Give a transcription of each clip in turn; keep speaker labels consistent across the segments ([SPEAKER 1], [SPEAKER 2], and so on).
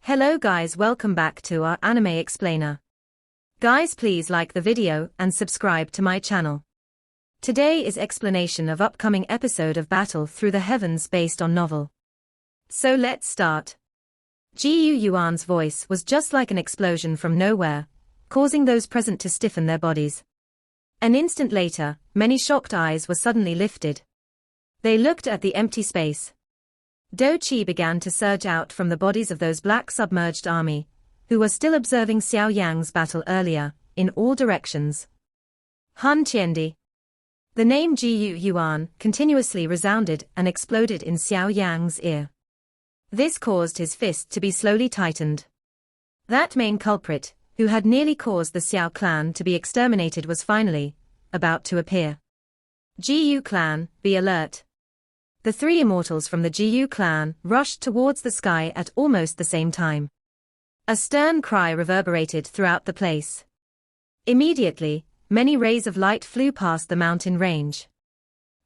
[SPEAKER 1] Hello guys, welcome back to our anime explainer. Guys, please like the video and subscribe to my channel. Today is explanation of upcoming episode of Battle Through the Heavens based on novel. So let's start. Xiao Yan's voice was just like an explosion from nowhere, causing those present to stiffen their bodies. An instant later, many shocked eyes were suddenly lifted. They looked at the empty space. Qi began to surge out from the bodies of those black submerged army, who were still observing Xiao Yan's battle earlier, in all directions. Han Qiandi. The name Xiao Yan continuously resounded and exploded in Xiao Yan's ear. This caused his fist to be slowly tightened. That main culprit, who had nearly caused the Xiao clan to be exterminated, was finally about to appear. Xiao clan, be alert. The three immortals from the Xiao clan rushed towards the sky at almost the same time. A stern cry reverberated throughout the place. Immediately, many rays of light flew past the mountain range.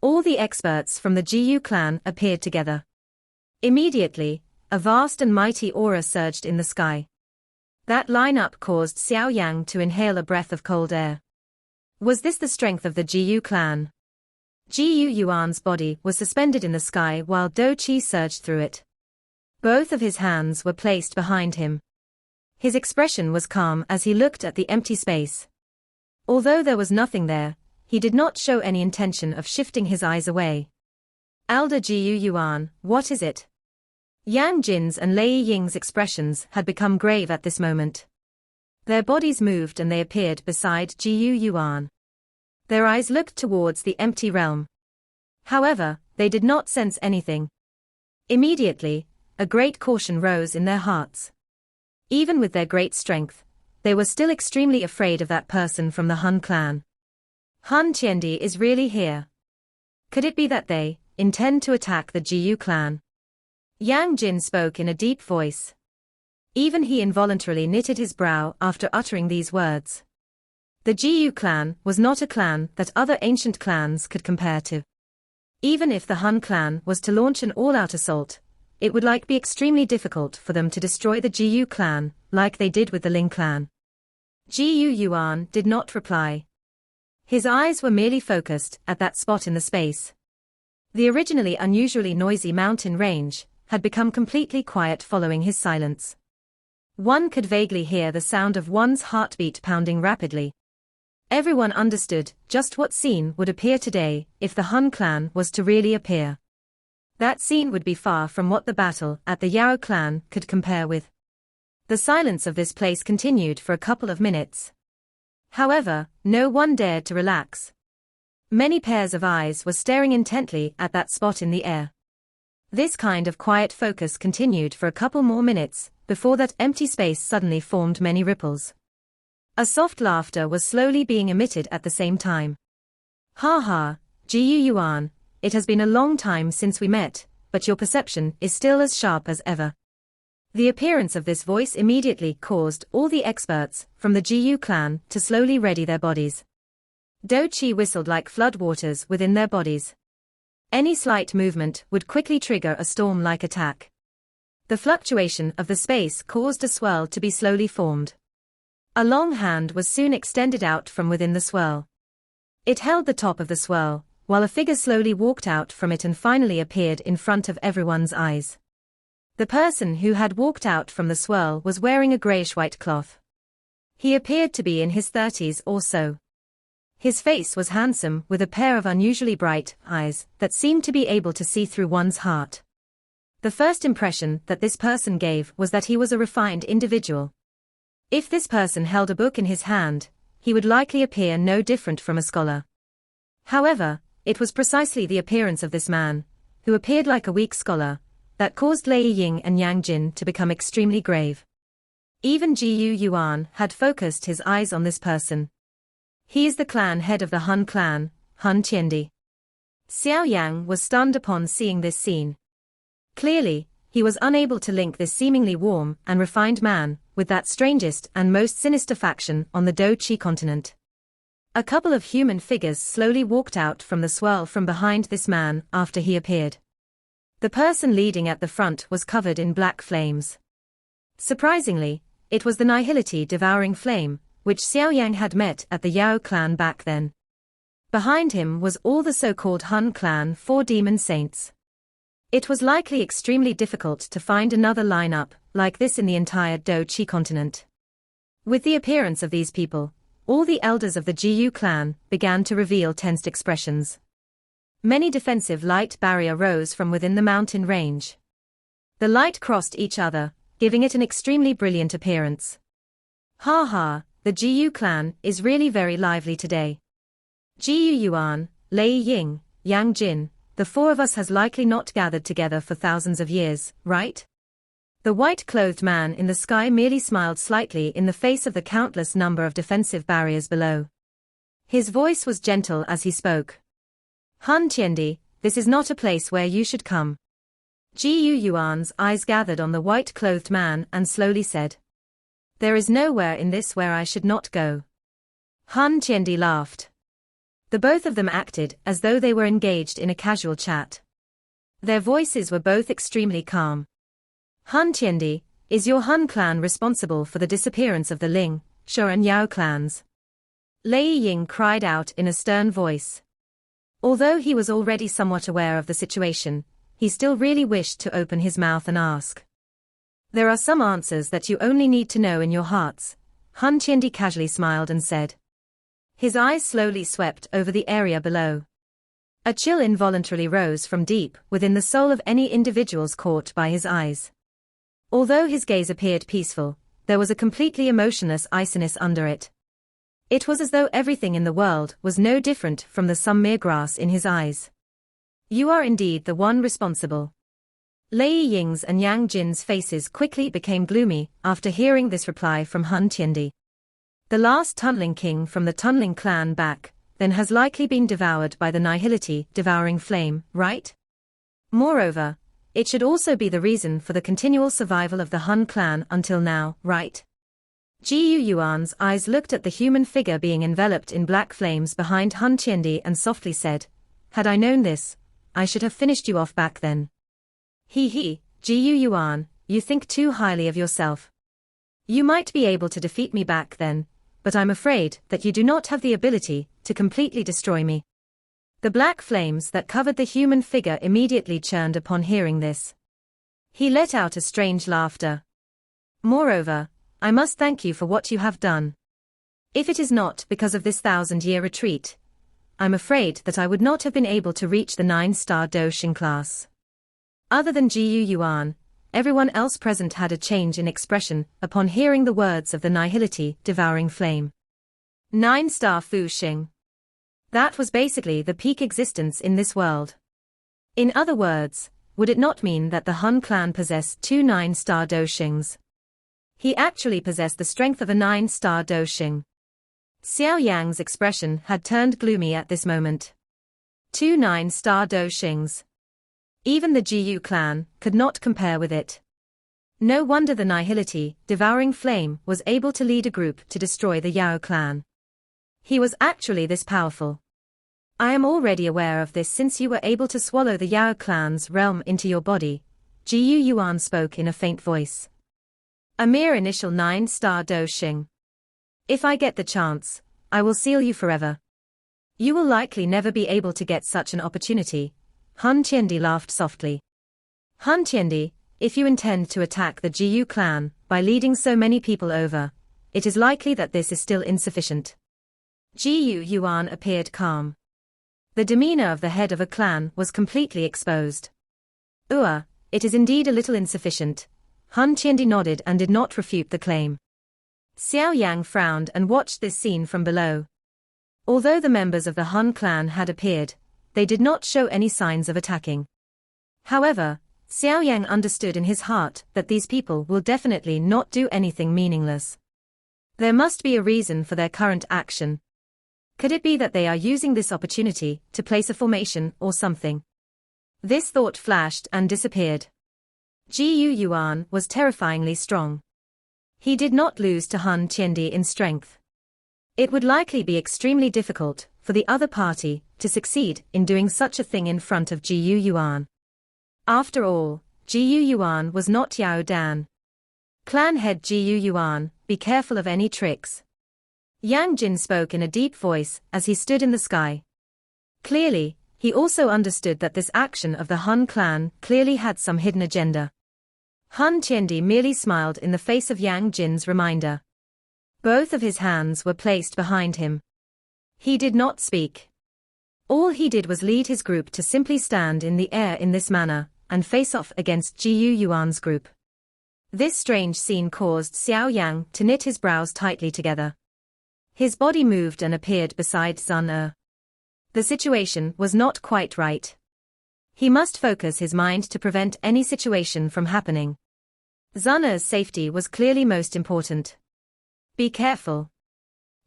[SPEAKER 1] All the experts from the Xiao clan appeared together. Immediately, a vast and mighty aura surged in the sky. That lineup caused Xiao Yan to inhale a breath of cold air. Was this the strength of the Xiao clan? Xiao Yan's body was suspended in the sky while Qi surged through it. Both of his hands were placed behind him. His expression was calm as he looked at the empty space. Although there was nothing there, he did not show any intention of shifting his eyes away. Elder Xiao Yan, what is it? Yang Jin's and Lei Ying's expressions had become grave at this moment. Their bodies moved and they appeared beside Xiao Yan. Their eyes looked towards the empty realm. However, they did not sense anything. Immediately, a great caution rose in their hearts. Even with their great strength, they were still extremely afraid of that person from the Han clan. Han Qiandi is really here. Could it be that they intend to attack the Xiao clan? Yang Jin spoke in a deep voice. Even he involuntarily knitted his brow after uttering these words. The Xiao clan was not a clan that other ancient clans could compare to. Even if the Han clan was to launch an all-out assault, it would be extremely difficult for them to destroy the Xiao clan, like they did with the Ling clan. Xiao Yan did not reply. His eyes were merely focused at that spot in the space. The originally unusually noisy mountain range had become completely quiet following his silence. One could vaguely hear the sound of one's heartbeat pounding rapidly. Everyone understood just what scene would appear today if the Han clan was to really appear. That scene would be far from what the battle at the Yao clan could compare with. The silence of this place continued for a couple of minutes. However, no one dared to relax. Many pairs of eyes were staring intently at that spot in the air. This kind of quiet focus continued for a couple more minutes, before that empty space suddenly formed many ripples. A soft laughter was slowly being emitted at the same time. Ha ha, Xiao Yan, it has been a long time since we met, but your perception is still as sharp as ever. The appearance of this voice immediately caused all the experts from the Xiao clan to slowly ready their bodies. Qi whistled like floodwaters within their bodies. Any slight movement would quickly trigger a storm-like attack. The fluctuation of the space caused a swirl to be slowly formed. A long hand was soon extended out from within the swirl. It held the top of the swirl, while a figure slowly walked out from it and finally appeared in front of everyone's eyes. The person who had walked out from the swirl was wearing a grayish-white cloth. He appeared to be in his 30s or so. His face was handsome with a pair of unusually bright eyes that seemed to be able to see through one's heart. The first impression that this person gave was that he was a refined individual. If this person held a book in his hand, he would likely appear no different from a scholar. However, it was precisely the appearance of this man, who appeared like a weak scholar, that caused Lei Ying and Yang Jin to become extremely grave. Even Xiao Yan had focused his eyes on this person. He is the clan head of the Han clan, Han Qiandi. Xiao Yan was stunned upon seeing this scene. Clearly, he was unable to link this seemingly warm and refined man with that strangest and most sinister faction on the Qi continent. A couple of human figures slowly walked out from the swirl from behind this man after he appeared. The person leading at the front was covered in black flames. Surprisingly, it was the nihility devouring flame, which Xiao Yan had met at the Yao clan back then. Behind him was all the so-called Hun clan 4 demon saints. It was likely extremely difficult to find another lineup like this in the entire Do Chi continent. With the appearance of these people, all the elders of the Jiyu clan began to reveal tensed expressions. Many defensive light barrier rose from within the mountain range. The light crossed each other, giving it an extremely brilliant appearance. Ha ha, the Jiyu clan is really very lively today. Jiyu Yuan, Lei Ying, Yang Jin, the 4 of us has likely not gathered together for thousands of years, right? The white-clothed man in the sky merely smiled slightly in the face of the countless number of defensive barriers below. His voice was gentle as he spoke. Han Tiendi, this is not a place where you should come. Jiyu Yuan's eyes gathered on the white-clothed man and slowly said. There is nowhere in this where I should not go. Han Tiendi laughed. The both of them acted as though they were engaged in a casual chat. Their voices were both extremely calm. Han Tiendi, is your Hun clan responsible for the disappearance of the Ling, Shu and Yao clans? Lei Ying cried out in a stern voice. Although he was already somewhat aware of the situation, he still really wished to open his mouth and ask. There are some answers that you only need to know in your hearts, Han Tiendi casually smiled and said. His eyes slowly swept over the area below. A chill involuntarily rose from deep within the soul of any individuals caught by his eyes. Although his gaze appeared peaceful, there was a completely emotionless iciness under it. It was as though everything in the world was no different from the some mere grass in his eyes. You are indeed the one responsible. Lei Ying's and Yang Jin's faces quickly became gloomy after hearing this reply from Han Tiendi. The last tunneling king from the tunneling clan back then has likely been devoured by the nihility devouring flame, right? Moreover, it should also be the reason for the continual survival of the Han clan until now, right? Jiyu Yuan's eyes looked at the human figure being enveloped in black flames behind Han Tiendi and softly said, had I known this, I should have finished you off back then. He, Jiyu Yuan, you think too highly of yourself. You might be able to defeat me back then, but I'm afraid that you do not have the ability to completely destroy me. The black flames that covered the human figure immediately churned upon hearing this. He let out a strange laughter. Moreover, I must thank you for what you have done. If it is not because of this 1,000-year retreat, I'm afraid that I would not have been able to reach the 9-star Doshing class. Other than Jiyu Yuan, everyone else present had a change in expression upon hearing the words of the nihility devouring flame. 9-star Fu Xing. That was basically the peak existence in this world. In other words, would it not mean that the Han clan possessed 2 9-star Doshings? He actually possessed the strength of a 9-star Doshing. Xiao Yang's expression had turned gloomy at this moment. 2 9-star Doshings. Even the Jiyu clan could not compare with it. No wonder the nihility devouring flame was able to lead a group to destroy the Yao clan. He was actually this powerful. I am already aware of this since you were able to swallow the Yao clan's realm into your body, Jiyu Yuan spoke in a faint voice. A mere initial 9-star Doshing. If I get the chance, I will seal you forever. You will likely never be able to get such an opportunity. Han Tiendi laughed softly. Han Tiendi, if you intend to attack the Jiyu clan by leading so many people over, it is likely that this is still insufficient. Jiyu Yuan appeared calm. The demeanor of the head of a clan was completely exposed. It is indeed a little insufficient. Han Tiendi nodded and did not refute the claim. Xiao Yan frowned and watched this scene from below. Although the members of the Han clan had appeared, they did not show any signs of attacking. However, Xiao Yan understood in his heart that these people will definitely not do anything meaningless. There must be a reason for their current action. Could it be that they are using this opportunity to place a formation or something? This thought flashed and disappeared. Jiyu Yuan was terrifyingly strong. He did not lose to Han Tiendi in strength. It would likely be extremely difficult for the other party to succeed in doing such a thing in front of Jiyu Yuan. After all, Jiyu Yuan was not Yao Dan. Clan head Xiao Yuan, be careful of any tricks. Yang Jin spoke in a deep voice as he stood in the sky. Clearly, he also understood that this action of the Han clan clearly had some hidden agenda. Han Tiendi merely smiled in the face of Yang Jin's reminder. Both of his hands were placed behind him. He did not speak. All he did was lead his group to simply stand in the air in this manner, and face off against Xiao Yuan's group. This strange scene caused Xiao Yan to knit his brows tightly together. His body moved and appeared beside Sun Er. The situation was not quite right. He must focus his mind to prevent any situation from happening. Sun Er's safety was clearly most important. Be careful.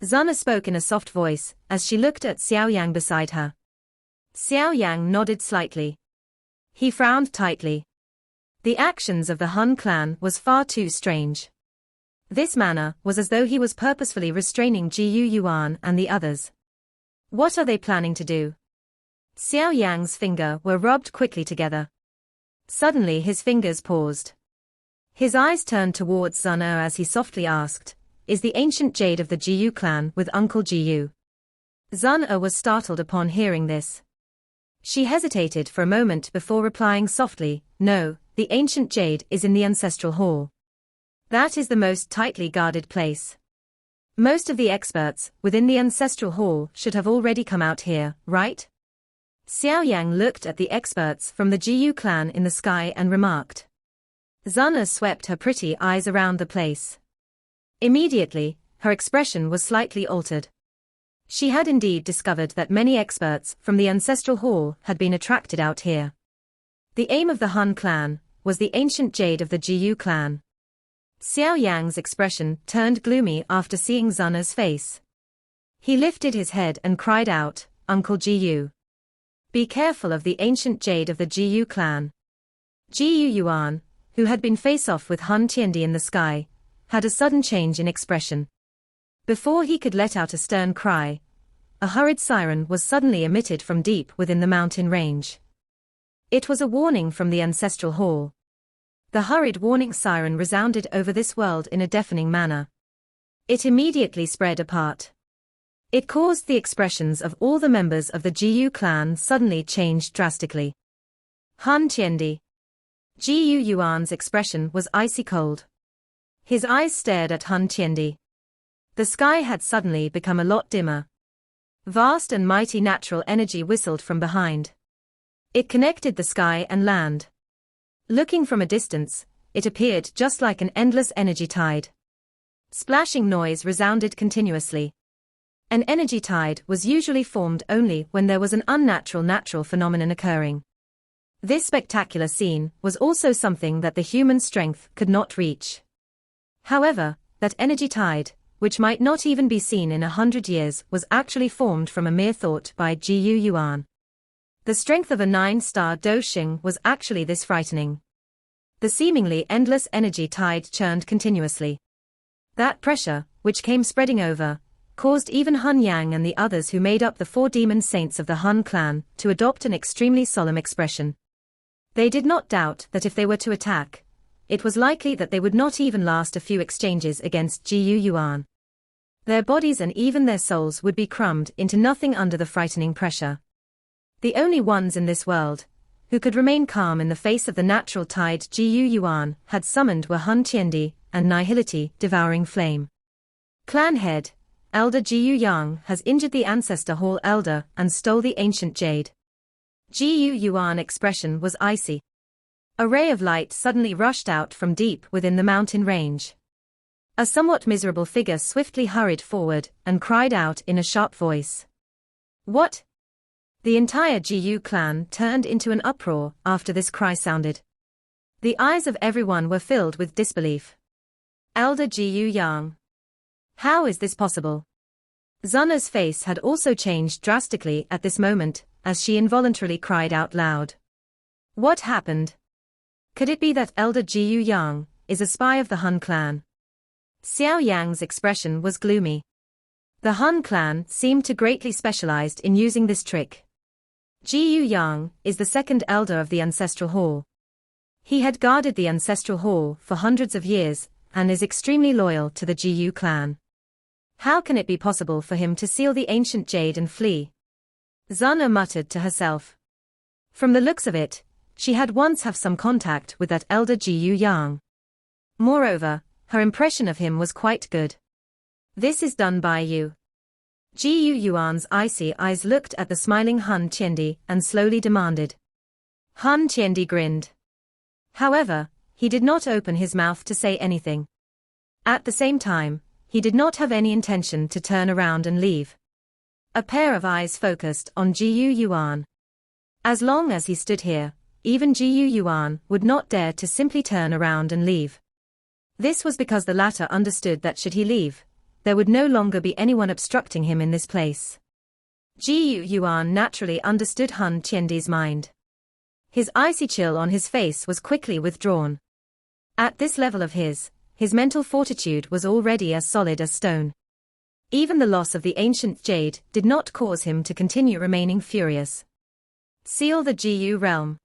[SPEAKER 1] Sun Er spoke in a soft voice, as she looked at Xiao Yang beside her. Xiao Yang nodded slightly. He frowned tightly. The actions of the Han clan was far too strange. This manner was as though he was purposefully restraining Xiao Yuan and the others. What are they planning to do? Xiao Yang's fingers were rubbed quickly together. Suddenly his fingers paused. His eyes turned towards Sun Er as he softly asked, "Is the ancient jade of the Xiao clan with Uncle Xiao?" Sun Er was startled upon hearing this. She hesitated for a moment before replying softly, "No, the ancient jade is in the ancestral hall. That is the most tightly guarded place. Most of the experts within the ancestral hall should have already come out here, right?" Xiao Yang looked at the experts from the Xiao clan in the sky and remarked. Sun Er swept her pretty eyes around the place. Immediately, her expression was slightly altered. She had indeed discovered that many experts from the ancestral hall had been attracted out here. The aim of the Han clan was the ancient jade of the Xiao clan. Xiao Yang's expression turned gloomy after seeing Sun Er's face. He lifted his head and cried out, "Uncle Xiao. Be careful of the ancient jade of the Xiao clan." Xiao Yuan, who had been face-off with Han Tiendi in the sky, had a sudden change in expression. Before he could let out a stern cry, a hurried siren was suddenly emitted from deep within the mountain range. It was a warning from the ancestral hall. The hurried warning siren resounded over this world in a deafening manner. It immediately spread apart. It caused the expressions of all the members of the Xiao clan suddenly changed drastically. Han Tiendi. Xiao Yuan's expression was icy cold. His eyes stared at Han Tiendi. The sky had suddenly become a lot dimmer. Vast and mighty natural energy whistled from behind. It connected the sky and land. Looking from a distance, it appeared just like an endless energy tide. Splashing noise resounded continuously. An energy tide was usually formed only when there was an unnatural natural phenomenon occurring. This spectacular scene was also something that the human strength could not reach. However, that energy tide, which might not even be seen in 100 years, was actually formed from a mere thought by Xiao Yuan. The strength of a 9-star Doshing was actually this frightening. The seemingly endless energy tide churned continuously. That pressure, which came spreading over, caused even Hun Yang and the others who made up the 4 demon saints of the Han clan to adopt an extremely solemn expression. They did not doubt that if they were to attack, it was likely that they would not even last a few exchanges against Xiao Yuan. Their bodies and even their souls would be crumbed into nothing under the frightening pressure. The only ones in this world who could remain calm in the face of the natural tide Xiao Yuan had summoned were Han Tiendi and Nihility, Devouring Flame. Clan head, Elder Xiao Yang has injured the Ancestor Hall Elder and stole the ancient jade. Xiao Yuan's expression was icy. A ray of light suddenly rushed out from deep within the mountain range. A somewhat miserable figure swiftly hurried forward and cried out in a sharp voice. "What?" The entire Xiao clan turned into an uproar after this cry sounded. The eyes of everyone were filled with disbelief. Elder Xiao Yang. How is this possible? Sun Er's face had also changed drastically at this moment, as she involuntarily cried out loud. What happened? Could it be that Elder Xiao Yang is a spy of the Han clan? Xiao Yang's expression was gloomy. The Han clan seemed to greatly specialized in using this trick. Xiao Yang is the second elder of the Ancestral Hall. He had guarded the Ancestral Hall for hundreds of years, and is extremely loyal to the Jiyu clan. How can it be possible for him to seal the ancient jade and flee? Zun muttered to herself. From the looks of it, she had once have some contact with that elder Xiao Yan. Moreover, her impression of him was quite good. This is done by you. Xiao Yuan's icy eyes looked at the smiling Han Qiandi and slowly demanded. Han Qiandi grinned. However, he did not open his mouth to say anything. At the same time, he did not have any intention to turn around and leave. A pair of eyes focused on Xiao Yuan. As long as he stood here, even Xiao Yuan would not dare to simply turn around and leave. This was because the latter understood that should he leave, there would no longer be anyone obstructing him in this place. Xiao Yuan naturally understood Han Qiandi's mind. His icy chill on his face was quickly withdrawn. At this level of his mental fortitude was already as solid as stone. Even the loss of the ancient jade did not cause him to continue remaining furious. Seal the Jiyu realm.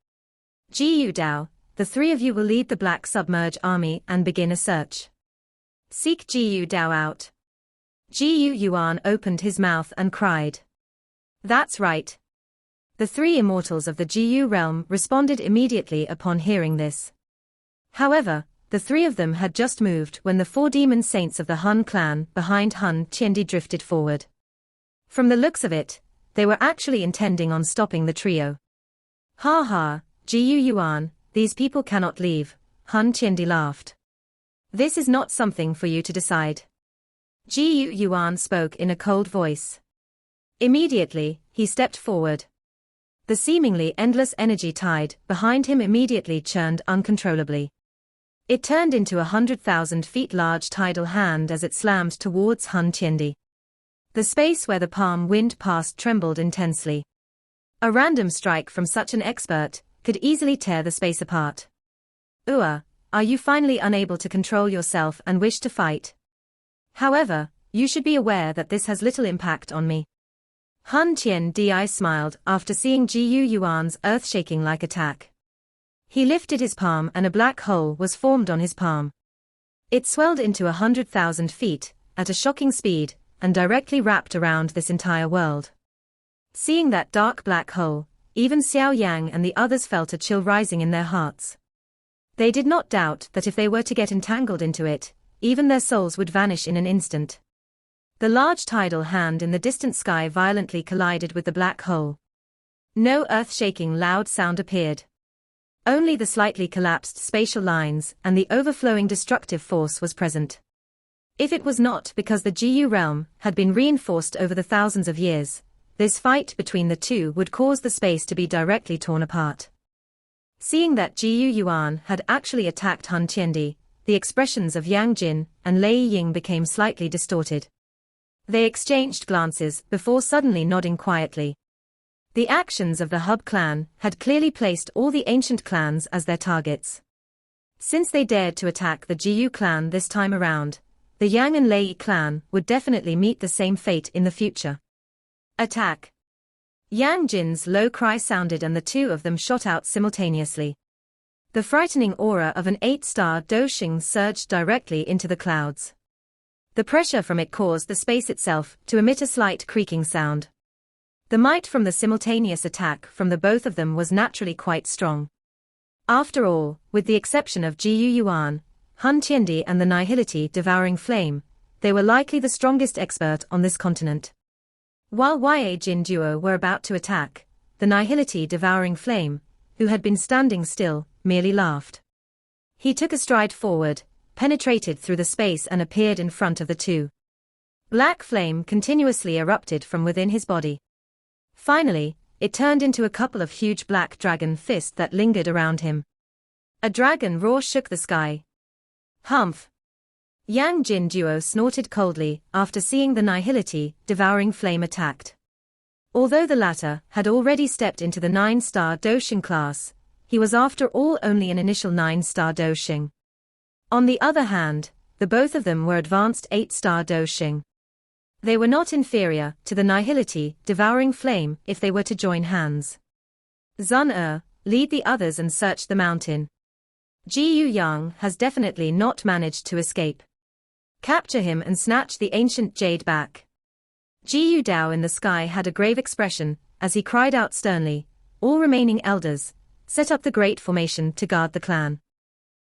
[SPEAKER 1] Jiyu Dao, the three of you will lead the Black Submerge army and begin a search. Seek Jiyu Dao out. Xiao Yuan opened his mouth and cried. That's right. The three immortals of the Jiyu realm responded immediately upon hearing this. However, the three of them had just moved when the four demon saints of the Han clan behind Han Qiandi drifted forward. From the looks of it, they were actually intending on stopping the trio. Ha ha, Xiao Yuan, these people cannot leave, Han Qiandi laughed. This is not something for you to decide. Xiao Yuan spoke in a cold voice. Immediately, he stepped forward. The seemingly endless energy tide behind him immediately churned uncontrollably. It turned into 100,000 feet large tidal hand as it slammed towards Han Qiandi. The space where the palm wind passed trembled intensely. A random strike from such an expert could easily tear the space apart. Are you finally unable to control yourself and wish to fight? However, you should be aware that this has little impact on me. Han Qiandi smiled after seeing Xiao Yuan's earth-shaking like attack. He lifted his palm and a black hole was formed on his palm. It swelled into 100,000 feet, at a shocking speed, and directly wrapped around this entire world. Seeing that dark black hole, even Xiao Yan and the others felt a chill rising in their hearts. They did not doubt that if they were to get entangled into it, even their souls would vanish in an instant. The large tidal hand in the distant sky violently collided with the black hole. No earth-shaking loud sound appeared. Only the slightly collapsed spatial lines and the overflowing destructive force was present. If it was not because the Jiyu realm had been reinforced over the thousands of years, this fight between the two would cause the space to be directly torn apart. Seeing that Xiao Yuan had actually attacked Han Qiandi, the expressions of Yang Jin and Lei Ying became slightly distorted. They exchanged glances before suddenly nodding quietly. The actions of the Hub clan had clearly placed all the ancient clans as their targets. Since they dared to attack the Jiyu clan this time around, the Yang and Lei clan would definitely meet the same fate in the future. Attack! Yang Jin's low cry sounded and the two of them shot out simultaneously. The frightening aura of an 8-star Doshing surged directly into the clouds. The pressure from it caused the space itself to emit a slight creaking sound. The might from the simultaneous attack from the both of them was naturally quite strong. After all, with the exception of Xiao Yuan, Han Qiandi and the Nihility Devouring Flame, they were likely the strongest expert on this continent. While Ya Jin duo were about to attack, the Nihility Devouring Flame, who had been standing still, merely laughed. He took a stride forward, penetrated through the space and appeared in front of the two. Black flame continuously erupted from within his body. Finally, it turned into a couple of huge black dragon fists that lingered around him. A dragon roar shook the sky. Humph! Yang Jin duo snorted coldly after seeing the Nihility Devouring Flame attacked. Although the latter had already stepped into the 9-star Doshing class, he was after all only an initial 9-star Doshing. On the other hand, the both of them were advanced 8-star Doshing. They were not inferior to the Nihility Devouring Flame if they were to join hands. Zun lead the others and search the mountain. Xiao Yan has definitely not managed to escape. Capture him and snatch the ancient jade back. Xiao Dao in the sky had a grave expression, as he cried out sternly, all remaining elders, set up the great formation to guard the clan.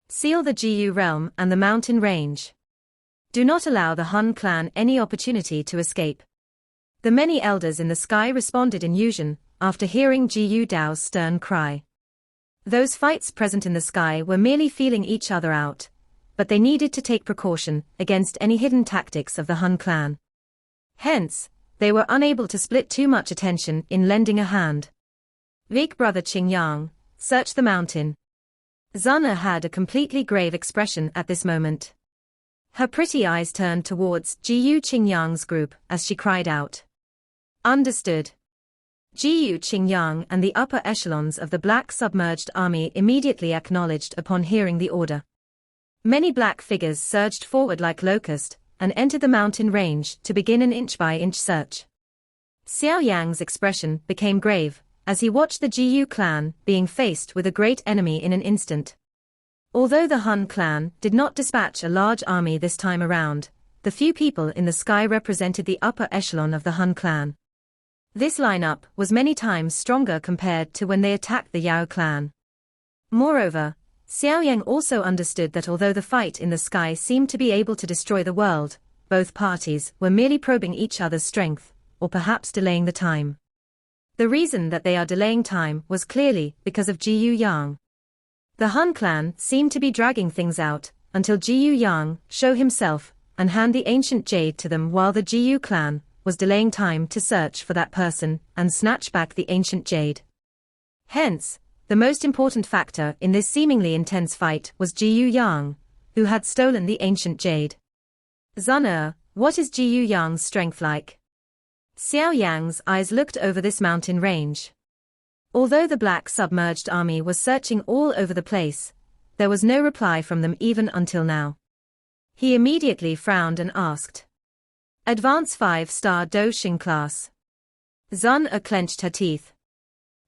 [SPEAKER 1] Seal the Xiao realm and the mountain range. Do not allow the Han clan any opportunity to escape. The many elders in the sky responded in unison, after hearing Xiao Dao's stern cry. Those fights present in the sky were merely feeling each other out, but they needed to take precaution against any hidden tactics of the Han clan. Hence, they were unable to split too much attention in lending a hand. Big brother Qingyang, search the mountain. Zana had a completely grave expression at this moment. Her pretty eyes turned towards Xiao Qingyang's group as she cried out. Understood. Xiao Qingyang and the upper echelons of the Black Submerged Army immediately acknowledged upon hearing the order. Many black figures surged forward like locusts and entered the mountain range to begin an inch-by-inch search. Xiao Yan's expression became grave as he watched the Xiao clan being faced with a great enemy in an instant. Although the Han clan did not dispatch a large army this time around, the few people in the sky represented the upper echelon of the Han clan. This lineup was many times stronger compared to when they attacked the Yao clan. Moreover, Xiao Yan also understood that although the fight in the sky seemed to be able to destroy the world, both parties were merely probing each other's strength, or perhaps delaying the time. The reason that they are delaying time was clearly because of Xiao Yang. The Han clan seemed to be dragging things out until Xiao Yang show himself and hand the ancient jade to them, while the Xiao clan was delaying time to search for that person and snatch back the ancient jade. Hence, the most important factor in this seemingly intense fight was Xiao Yang, who had stolen the ancient jade. Zana, what is Xiao Yang's strength like? Xiao Yan's eyes looked over this mountain range. Although the Black Submerged Army was searching all over the place, there was no reply from them even until now. He immediately frowned and asked. Advance 5-star Doxing class. Zana clenched her teeth.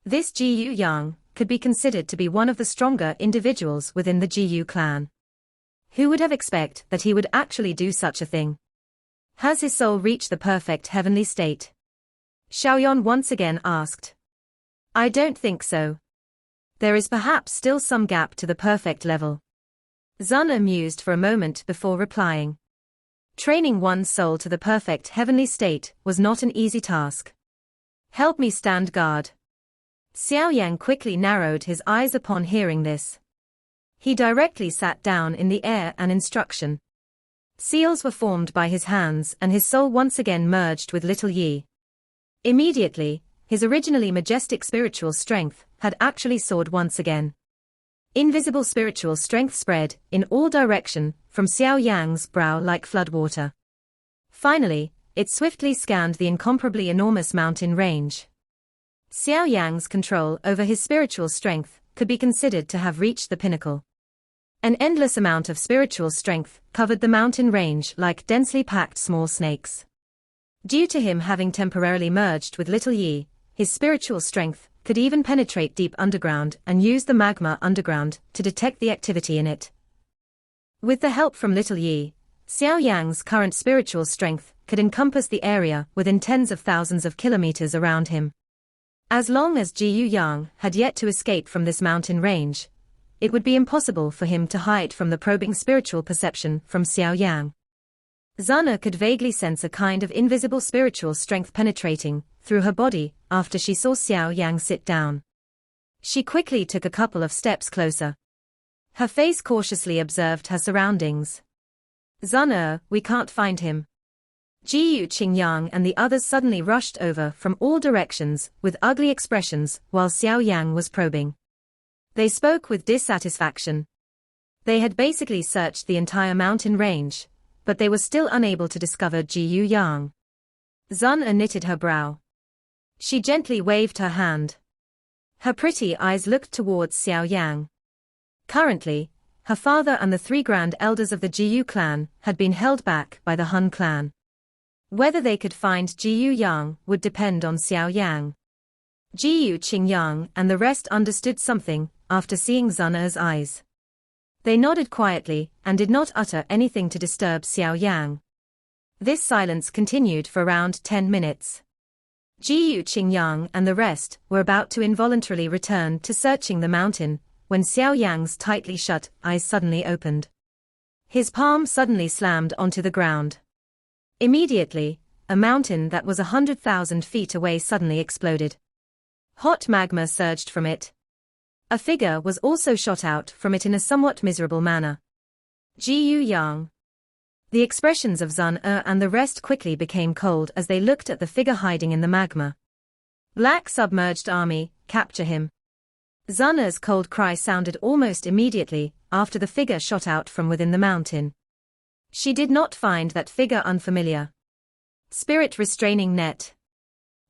[SPEAKER 1] This Xiao Yang could be considered to be one of the stronger individuals within the Xiao clan. Who would have expected that he would actually do such a thing? Has his soul reached the perfect heavenly state? Xiao Yan once again asked. I don't think so. There is perhaps still some gap to the perfect level. Zana mused for a moment before replying. Training one's soul to the perfect heavenly state was not an easy task. Help me stand guard. Xiao Yan quickly narrowed his eyes upon hearing this. He directly sat down in the air and instruction. Seals were formed by his hands and his soul once again merged with Little Yi. Immediately, his originally majestic spiritual strength had actually soared once again. Invisible spiritual strength spread in all direction from Xiao Yang's brow like floodwater. Finally, it swiftly scanned the incomparably enormous mountain range. Xiao Yang's control over his spiritual strength could be considered to have reached the pinnacle. An endless amount of spiritual strength covered the mountain range like densely packed small snakes. Due to him having temporarily merged with Little Yi, his spiritual strength could even penetrate deep underground and use the magma underground to detect the activity in it. With the help from Little Yi, Xiao Yang's current spiritual strength could encompass the area within tens of thousands of kilometers around him. As long as Xiao Yang had yet to escape from this mountain range, it would be impossible for him to hide from the probing spiritual perception from Xiao Yang. Zana could vaguely sense a kind of invisible spiritual strength penetrating through her body after she saw Xiao Yang sit down. She quickly took a couple of steps closer. Her face cautiously observed her surroundings. Zana, we can't find him. Xiao Qingyang and the others suddenly rushed over from all directions with ugly expressions while Xiao Yang was probing. They spoke with dissatisfaction. They had basically searched the entire mountain range, but they were still unable to discover Xiao Yang. Zana knitted her brow. She gently waved her hand. Her pretty eyes looked towards Xiao Yang. Currently, her father and the 3 grand elders of the Xiao clan had been held back by the Han clan. Whether they could find Xiao Yang would depend on Xiao Yang. Xiao Qingyang and the rest understood something after seeing Zana's eyes. They nodded quietly and did not utter anything to disturb Xiao Yan. This silence continued for around 10 minutes. Jiyu Qingyang and the rest were about to involuntarily return to searching the mountain, when Xiao Yan's tightly shut eyes suddenly opened. His palm suddenly slammed onto the ground. Immediately, a mountain that was 100,000 feet away suddenly exploded. Hot magma surged from it. A figure was also shot out from it in a somewhat miserable manner. Jiyu Yang. The expressions of Zun and the rest quickly became cold as they looked at the figure hiding in the magma. Black submerged army, capture him. Zun's cold cry sounded almost immediately after the figure shot out from within the mountain. She did not find that figure unfamiliar. Spirit restraining net.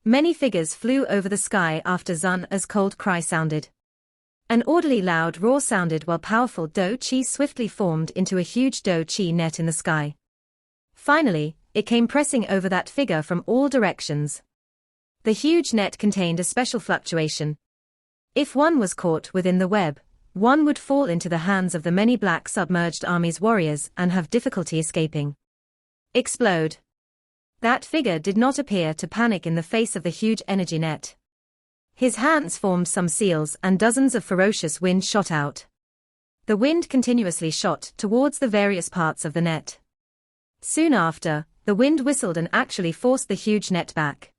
[SPEAKER 1] Many figures flew over the sky after Zun's cold cry sounded. An orderly loud roar sounded while powerful Do Chi swiftly formed into a huge Do Chi net in the sky. Finally, it came pressing over that figure from all directions. The huge net contained a special fluctuation. If one was caught within the web, one would fall into the hands of the many black submerged army's warriors and have difficulty escaping. Explode. That figure did not appear to panic in the face of the huge energy net. His hands formed some seals and dozens of ferocious winds shot out. The wind continuously shot towards the various parts of the net. Soon after, the wind whistled and actually forced the huge net back.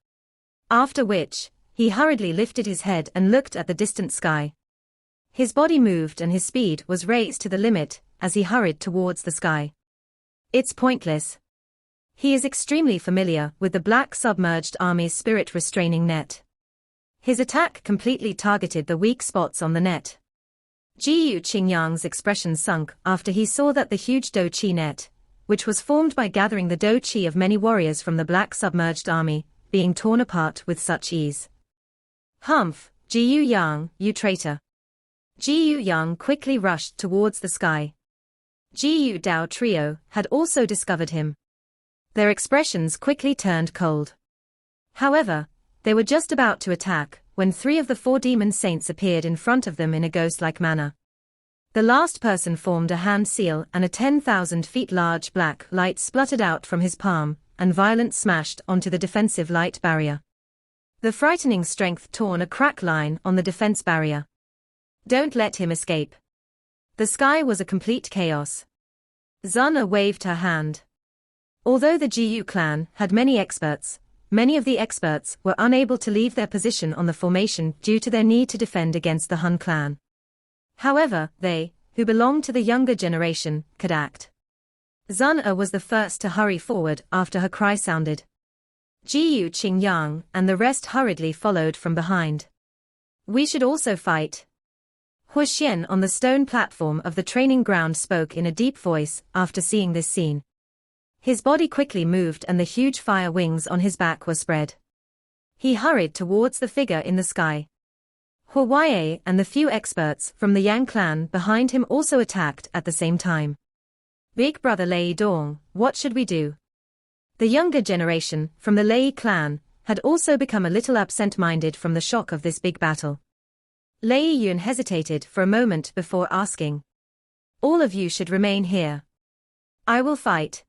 [SPEAKER 1] After which, he hurriedly lifted his head and looked at the distant sky. His body moved and his speed was raised to the limit as he hurried towards the sky. It's pointless. He is extremely familiar with the black submerged army's spirit restraining net. His attack completely targeted the weak spots on the net. Jiyu Qingyang's expression sunk after he saw that the huge Do Chi net, which was formed by gathering the Do Chi of many warriors from the black submerged army, being torn apart with such ease. Humph, Jiyu Yang, you traitor. Jiyu Yang quickly rushed towards the sky. Jiyu Dao trio had also discovered him. Their expressions quickly turned cold. However, they were just about to attack when 3 of the 4 demon saints appeared in front of them in a ghost-like manner. The last person formed a hand seal and a 10,000 feet large black light spluttered out from his palm, and violence smashed onto the defensive light barrier. The frightening strength torn a crack line on the defense barrier. Don't let him escape. The sky was a complete chaos. Zuna waved her hand. Although the Jiyu clan had many experts, many of the experts were unable to leave their position on the formation due to their need to defend against the Han clan. However, they, who belonged to the younger generation, could act. Zuna was the first to hurry forward after her cry sounded. Jiyu Qingyang and the rest hurriedly followed from behind. We should also fight. Hu Xian on the stone platform of the training ground spoke in a deep voice after seeing this scene. His body quickly moved and the huge fire wings on his back were spread. He hurried towards the figure in the sky. Huaye and the few experts from the Yang clan behind him also attacked at the same time. Big brother Lei Dong, what should we do? The younger generation from the Lei clan had also become a little absent-minded from the shock of this big battle. Lei Yun hesitated for a moment before asking. All of you should remain here. I will fight.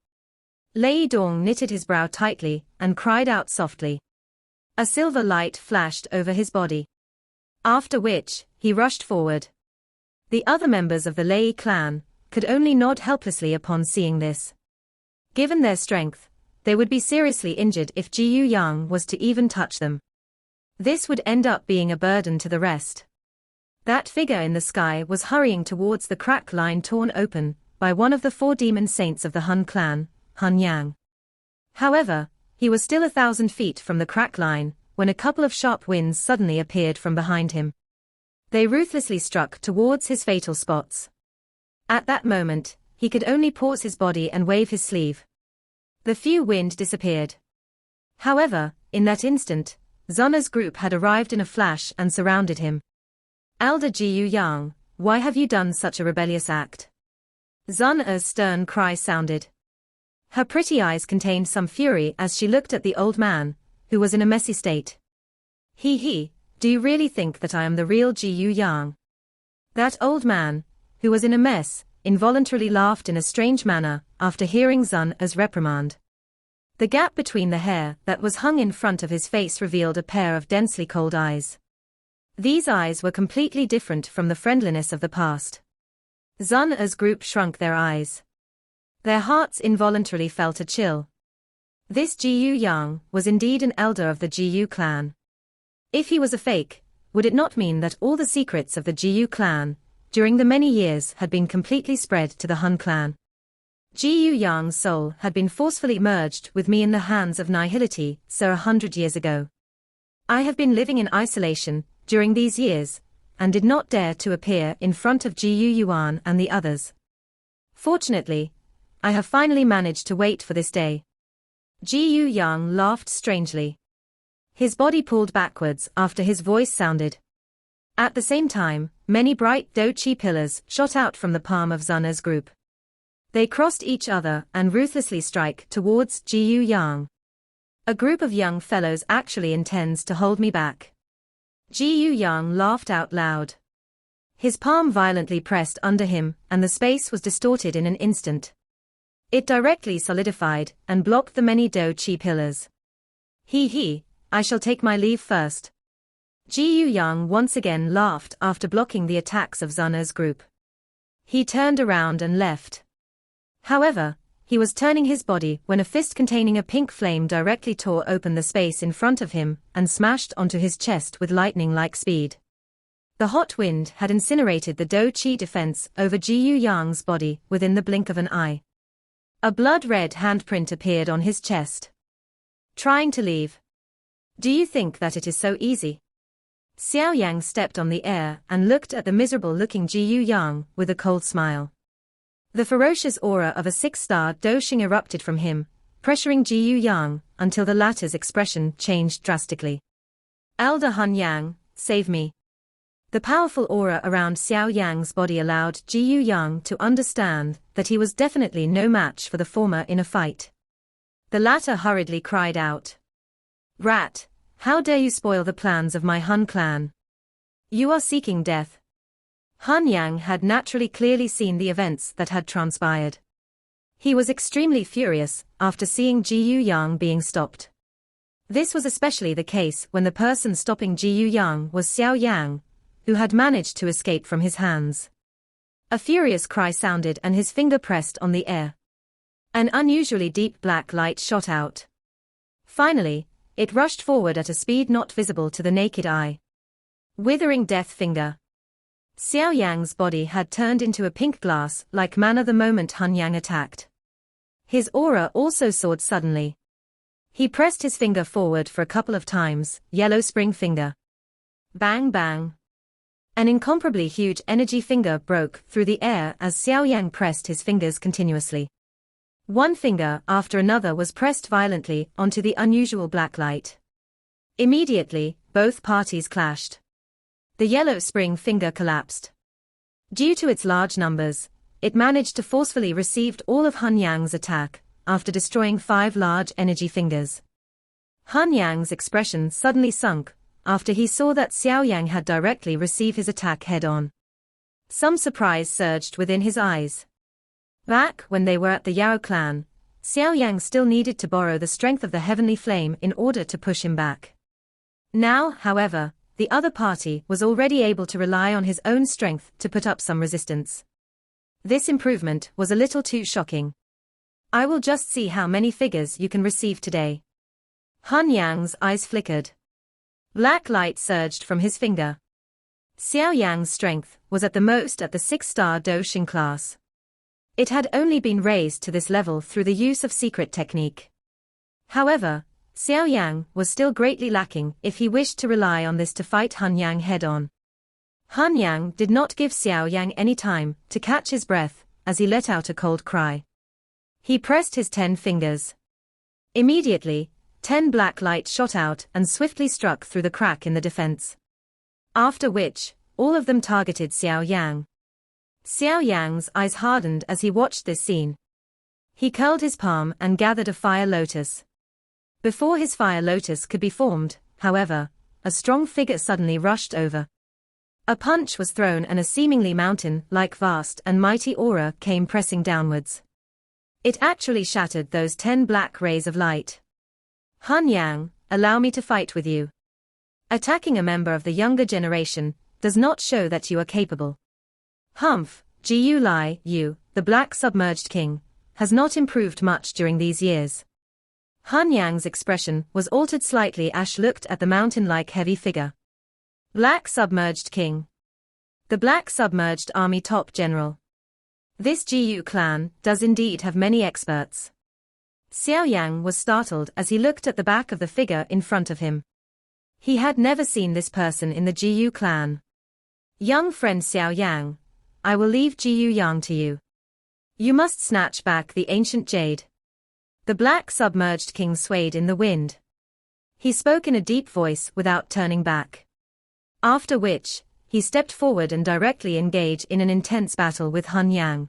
[SPEAKER 1] Lei Dong knitted his brow tightly and cried out softly. A silver light flashed over his body. After which, he rushed forward. The other members of the Lei clan could only nod helplessly upon seeing this. Given their strength, they would be seriously injured if Jiyu Yang was to even touch them. This would end up being a burden to the rest. That figure in the sky was hurrying towards the crack line torn open by one of the 4 demon saints of the Han clan, Han Yang. However, he was still 1,000 feet from the crack line when a couple of sharp winds suddenly appeared from behind him. They ruthlessly struck towards his fatal spots. At that moment, he could only pause his body and wave his sleeve. The few wind disappeared. However, in that instant, Zuna's group had arrived in a flash and surrounded him. Elder Jiyu Yang, why have you done such a rebellious act? Zuna's stern cry sounded. Her pretty eyes contained some fury as she looked at the old man, who was in a messy state. He, do you really think that I am the real Jiyu Yang? That old man, who was in a mess, involuntarily laughed in a strange manner after hearing Zun's reprimand. The gap between the hair that was hung in front of his face revealed a pair of densely cold eyes. These eyes were completely different from the friendliness of the past. Zun's group shrunk their eyes. Their hearts involuntarily felt a chill. This Xiao Yan was indeed an elder of the Xiao clan. If he was a fake, would it not mean that all the secrets of the Xiao clan, during the many years, had been completely spread to the Han clan? Xiao Yan's soul had been forcefully merged with me in the hands of nihility, so 100 years ago. I have been living in isolation during these years, and did not dare to appear in front of Xiao Yuan and the others. Fortunately, I have finally managed to wait for this day. Xiao Yan laughed strangely. His body pulled backwards after his voice sounded. At the same time, many bright dochi pillars shot out from the palm of Zun's group. They crossed each other and ruthlessly strike towards Xiao Yan. A group of young fellows actually intends to hold me back. Xiao Yan laughed out loud. His palm violently pressed under him, and the space was distorted in an instant. It directly solidified and blocked the many dochi pillars. He, I shall take my leave first. Xiao Yan once again laughed after blocking the attacks of Zun's group. He turned around and left. However, he was turning his body when a fist containing a pink flame directly tore open the space in front of him and smashed onto his chest with lightning-like speed. The hot wind had incinerated the dochi defense over Xiao Yan's body within the blink of an eye. A blood-red handprint appeared on his chest. Trying to leave. Do you think that it is so easy? Xiao Yan stepped on the air and looked at the miserable-looking Xiao Yan with a cold smile. The ferocious aura of a 6-star Doshing erupted from him, pressuring Xiao Yan until the latter's expression changed drastically. Elder Han Yang, save me. The powerful aura around Xiao Yan's body allowed Xiao Yan to understand that he was definitely no match for the former in a fight. The latter hurriedly cried out. Rat, how dare you spoil the plans of my Han clan? You are seeking death. Han Yang had naturally clearly seen the events that had transpired. He was extremely furious after seeing Xiao Yan being stopped. This was especially the case when the person stopping Xiao Yan was Xiao Yan, who had managed to escape from his hands. A furious cry sounded and his finger pressed on the air. An unusually deep black light shot out. Finally, it rushed forward at a speed not visible to the naked eye. Withering death finger. Xiao Yan's body had turned into a pink glass-like manner the moment Han Yang attacked. His aura also soared suddenly. He pressed his finger forward for a couple of times, yellow spring finger. Bang bang. An incomparably huge energy finger broke through the air as Xiao Yan pressed his fingers continuously. One finger after another was pressed violently onto the unusual black light. Immediately, both parties clashed. The yellow spring finger collapsed. Due to its large numbers, it managed to forcefully receive all of Han Yang's attack, after destroying 5 large energy fingers. Han Yang's expression suddenly sunk, after he saw that Xiao Yan had directly received his attack head-on. Some surprise surged within his eyes. Back when they were at the Yao clan, Xiao Yan still needed to borrow the strength of the heavenly flame in order to push him back. Now, however, the other party was already able to rely on his own strength to put up some resistance. This improvement was a little too shocking. I will just see how many figures you can receive today. Han Yang's eyes flickered. Black light surged from his finger. Xiao Yan's strength was at the most at the 6-star Doshing class. It had only been raised to this level through the use of secret technique. However, Xiao Yan was still greatly lacking if he wished to rely on this to fight Han Yang head-on. Han Yang did not give Xiao Yan any time to catch his breath as he let out a cold cry. He pressed his 10 fingers. Immediately, 10 black lights shot out and swiftly struck through the crack in the defense. After which, all of them targeted Xiao Yan. Xiao Yan's eyes hardened as he watched this scene. He curled his palm and gathered a fire lotus. Before his fire lotus could be formed, however, a strong figure suddenly rushed over. A punch was thrown and a seemingly mountain-like vast and mighty aura came pressing downwards. It actually shattered those 10 black rays of light. Hun Yang, allow me to fight with you. Attacking a member of the younger generation does not show that you are capable. Humph, Jiu Lai, you, the black submerged king, has not improved much during these years. Hun Yang's expression was altered slightly as she looked at the mountain-like heavy figure. Black submerged king. The black submerged army top general. This Jiu clan does indeed have many experts. Xiao Yan was startled as he looked at the back of the figure in front of him. He had never seen this person in the Jiu clan. Young friend Xiao Yang, I will leave Jiu Yang to you. You must snatch back the ancient jade. The black submerged king swayed in the wind. He spoke in a deep voice without turning back. After which, he stepped forward and directly engaged in an intense battle with Hun Yang.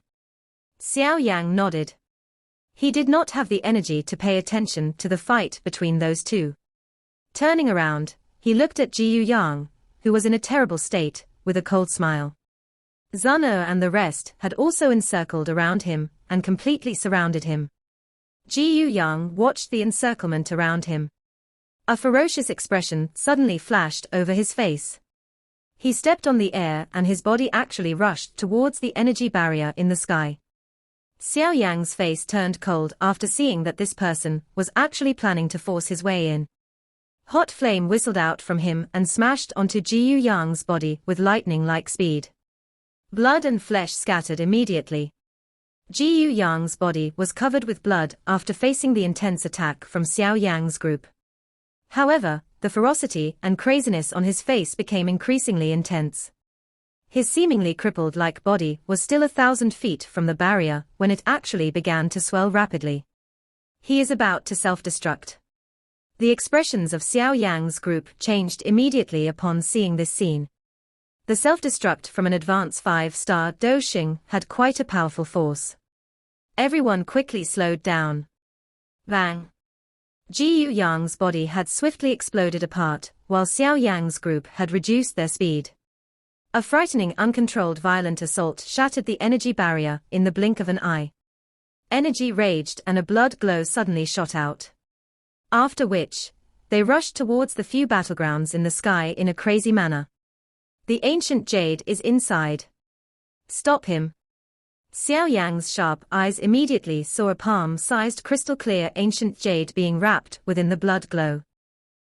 [SPEAKER 1] Xiao Yang nodded. He did not have the energy to pay attention to the fight between those two. Turning around, he looked at Jiu Yang, who was in a terrible state, with a cold smile. Zun'e and the rest had also encircled around him and completely surrounded him. Jiu Yang watched the encirclement around him. A ferocious expression suddenly flashed over his face. He stepped on the air and his body actually rushed towards the energy barrier in the sky. Xiao Yang's face turned cold after seeing that this person was actually planning to force his way in. Hot flame whistled out from him and smashed onto Jiu Yang's body with lightning-like speed. Blood and flesh scattered immediately. Jiu Yang's body was covered with blood after facing the intense attack from Xiao Yang's group. However, the ferocity and craziness on his face became increasingly intense. His seemingly crippled-like body was still 1,000 feet from the barrier when it actually began to swell rapidly. He is about to self-destruct. The expressions of Xiao Yang's group changed immediately upon seeing this scene. The self-destruct from an advanced 5-star Doxing had quite a powerful force. Everyone quickly slowed down. Bang! Jiu Yang's body had swiftly exploded apart, while Xiao Yang's group had reduced their speed. A frightening uncontrolled violent assault shattered the energy barrier in the blink of an eye. Energy raged and a blood glow suddenly shot out. After which, they rushed towards the few battlegrounds in the sky in a crazy manner. The ancient jade is inside. Stop him. Xiao Yang's sharp eyes immediately saw a palm-sized crystal-clear ancient jade being wrapped within the blood glow.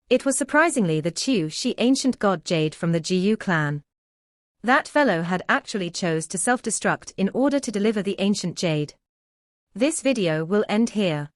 [SPEAKER 1] It was surprisingly the Qiu Shi ancient god jade from the Jiu clan. That fellow had actually chose to self-destruct in order to deliver the ancient jade. This video will end here.